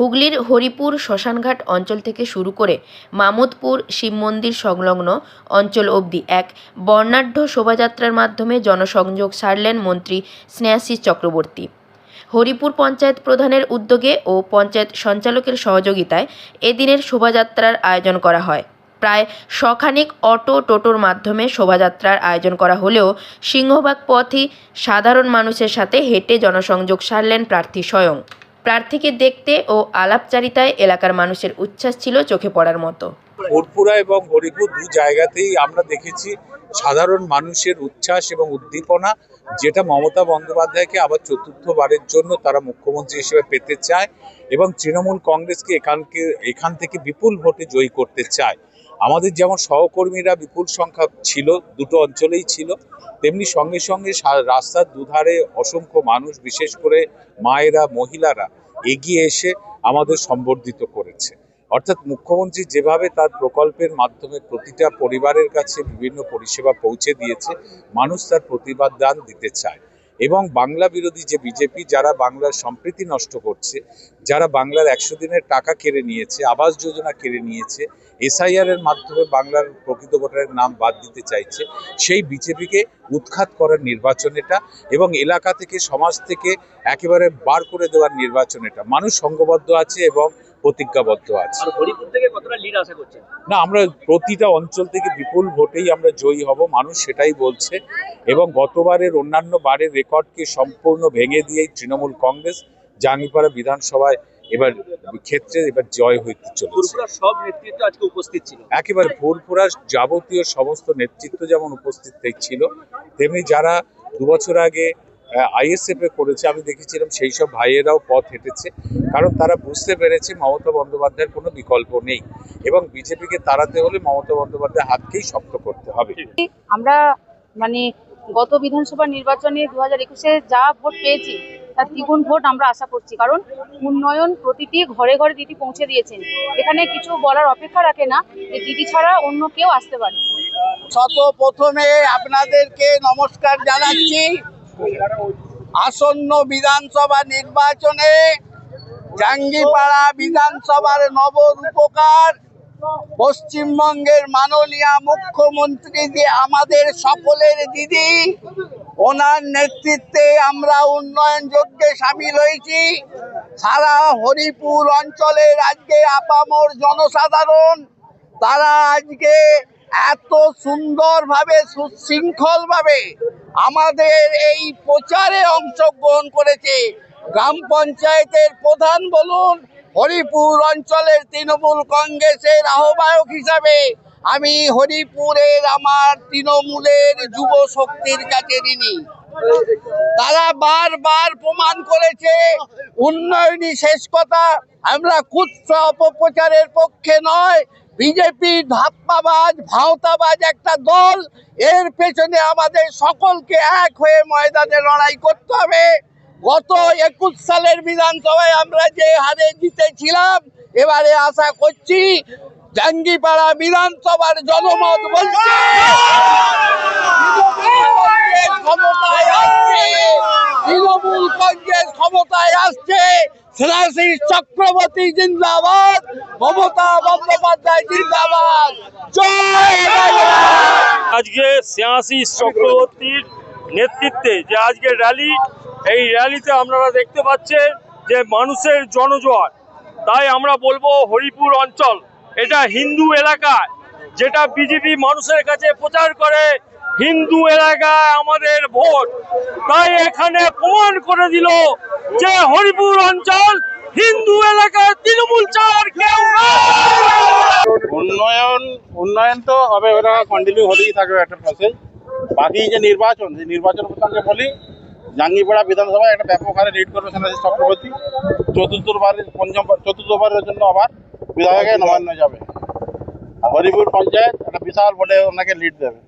হুগলির হরিপুর শ্মশানঘাট অঞ্চল থেকে শুরু করে মামুদপুর শিব মন্দির সংলগ্ন অঞ্চল অবধি এক বর্ণাঢ্য শোভাযাত্রার মাধ্যমে জনসংযোগ সারলেন মন্ত্রী স্নেহাশিস চক্রবর্তী। হরিপুর পঞ্চায়েত প্রধানের উদ্যোগে ও পঞ্চায়েত সঞ্চালকের সহযোগিতায় এদিনের শোভাযাত্রার আয়োজন করা হয়। প্রায় শখানেক অটো টোটোর মাধ্যমে শোভাযাত্রার আয়োজন করা হলেও সিংহভাগ পথই সাধারণ মানুষের সাথে হেঁটে জনসংযোগ সারলেন প্রার্থী স্বয়ং। প্রার্থীকে দেখতে ও আলাপচারিতায় এলাকার মানুষের উচ্ছ্বাস ছিল চোখে পড়ার মতো। ফুরফুরা এবং হরিপুর দু জায়গাতেই আমরা দেখেছি সাধারণ মানুষের উচ্ছ্বাস এবং উদ্দীপনা, যেটা মমতা বন্দ্যোপাধ্যায়কে আবার চতুর্থবারের জন্য তারা মুখ্যমন্ত্রী হিসেবে পেতে চায় এবং তৃণমূল কংগ্রেসকে এখান থেকে বিপুল ভোটে জয়ী করতে চায়। আমাদের যেমন সহকর্মীরা বিপুল সংখ্যা ছিল, দুটো অঞ্চলেই ছিল, তেমনি সঙ্গে সঙ্গে রাস্তার দুধারে অসংখ্য মানুষ, বিশেষ করে মায়েরা, মহিলারা এগিয়ে এসে আমাদের সম্বর্ধিত করেছে। অর্থাৎ মুখ্যমন্ত্রী যেভাবে তার প্রকল্পের মাধ্যমে প্রতিটা পরিবারের কাছে বিভিন্ন পরিষেবা পৌঁছে দিয়েছে, মানুষ তার প্রতিবাদ দিতে চায়। এবং বাংলা বিরোধী যে বিজেপি, যারা বাংলার সম্প্রীতি নষ্ট করছে, যারা বাংলার 100 দিনের টাকা কেড়ে নিয়েছে, আবাস যোজনা কেড়ে নিয়েছে, SIR এর মাধ্যমে বাংলার প্রকৃত ভোটারের নাম বাদ দিতে চাইছে, সেই বিজেপিকে উৎখাত করার নির্বাচন এটা, এবং এলাকা থেকে, সমাজ থেকে একেবারে বার করে দেওয়ার নির্বাচন এটা। মানুষ সংঘবদ্ধ আছে এবং প্রতিজ্ঞাবদ্ধ আছে। হরিপুর থেকে কতটা লিড আশা করছেন? না, আমরা প্রতিটা অঞ্চল থেকে বিপুল ভোটেই আমরা জয়ী হব, মানুষ সেটাই বলছে। এবং গতবারের অন্যান্য বারের রেকর্ডকে সম্পূর্ণ ভেঙে দিয়েই তৃণমূল কংগ্রেস জাঙ্গিপাড়া বিধানসভায় এবার জয় হইতে চলেছে। সব নেতৃত্ব আজকে উপস্থিত ছিল, একেবারে ফুরফুরার যাবতীয় সমস্ত নেতৃত্ব যেমন উপস্থিত ছিল, তেমনি যারা 2 বছর আগে ISF করেছে, আমি দেখেছিলাম সেই সব ভাইয়েরাও পথ হেঁটেছে, কারণ তারা বুঝতে পেরেছে মমতা বন্দ্যোপাধ্যায়ের কোনো বিকল্প নেই এবং বিজেপিকে তাড়াতে হলে মমতা বন্দ্যোপাধ্যায়ের হাতকেই শক্ত করতে হবে। আমরা গত বিধানসভা নির্বাচনে 2021-এ যা ভোট পেয়েছি তার দ্বিগুণ ভোট আমরা আশা করছি, কারণ উন্নয়ন প্রতিটি ঘরে ঘরে দিদি পৌঁছে দিয়েছেন। এখানে কিছু বলার অপেক্ষা রাখে না যে দিদি ছাড়া অন্য কেউ আসতে পারে। প্রথমে আপনাদেরকে নমস্কার জানাচ্ছি। আসন্ন বিধানসভা নির্বাচনে জাঙ্গিপাড়া বিধানসভার নবরূপকার পশ্চিমবঙ্গের মাননীয় মুখ্যমন্ত্রী যে আমাদের সকলের দিদি, ওনার নেতৃত্বে আমরা উন্নয়ন যজ্ঞে সামিল হয়েছি। সারা হরিপুর অঞ্চলের আজকে আপামর জনসাধারণ, তারা আজকে এত সুন্দরভাবে, সুশৃঙ্খলভাবে আমাদের এই প্রচারে অংশগ্রহণ করেছে। গ্রাম পঞ্চায়েতের প্রধান বলুন, হরিপুর অঞ্চলের তৃণমূল কংগ্রেসের আহ্বায়ক হিসাবে আমি হরিপুরের আমার তৃণমূলের যুব শক্তির কাছে ঋণী। তারা বারবার প্রমাণ করেছে উন্নয়নই শেষ কথা। আমরা কুৎসা অপপ্রচারের পক্ষে নয়। বিজেপি ধাপ্পাবাজ, ভাওতাবাজ একটা দল, এর পেছনে আমাদের সকলকে এক হয়ে ময়দানে লড়াই করতে হবে। গত 21 সালের বিধানসভায় আমরা যে হারে জিতেছিলাম, এবারে আশা করছি জাঙ্গিপাড়া বিধানসভার জনমত বলছে তৃণমূল কংগ্রেস ক্ষমতায় আসছে। স্নেহাশিস চক্রবর্তী জিন্দাবাদ, মমতা বন্দ্যোপাধ্যায় জিন্দাবাদ। আজকে স্নেহাশিস চক্রবর্তীর নেতৃত্বে যে আজকে র্যালি, এই র্যালিতে আপনারা দেখতে পাচ্ছেন যে মানুষের জনজোয়ার। তাই আমরা বলবো হরিপুর অঞ্চল এটা হিন্দু এলাকা, যেটা বিজেপি মানুষের কাছে প্রচার করে হিন্দু এলাকায় আমাদের ভোট। তাই এখানে প্রমাণ করে দিল যে হরিপুর অঞ্চল হিন্দু এলাকায় তৃণমূল ছাড়ার কেউ নেই। উন্নয়ন তো হবে, ওরা কন্টিনিউ হতেই থাকবে একটা প্রসেস। বাকি যে নির্বাচন, প্রসঙ্গে বলি, জাঙ্গিপাড়া বিধানসভায় একটা ব্যাপক হারে লিড করবে স্নেহাশিস চক্রবর্তী। চতুর্থবারের জন্য আবার বিধায়কে নবান্ন যাবে। হরিপুর পঞ্চায়েত একটা বিশাল ভোটে ওনাকে লিড দেবে।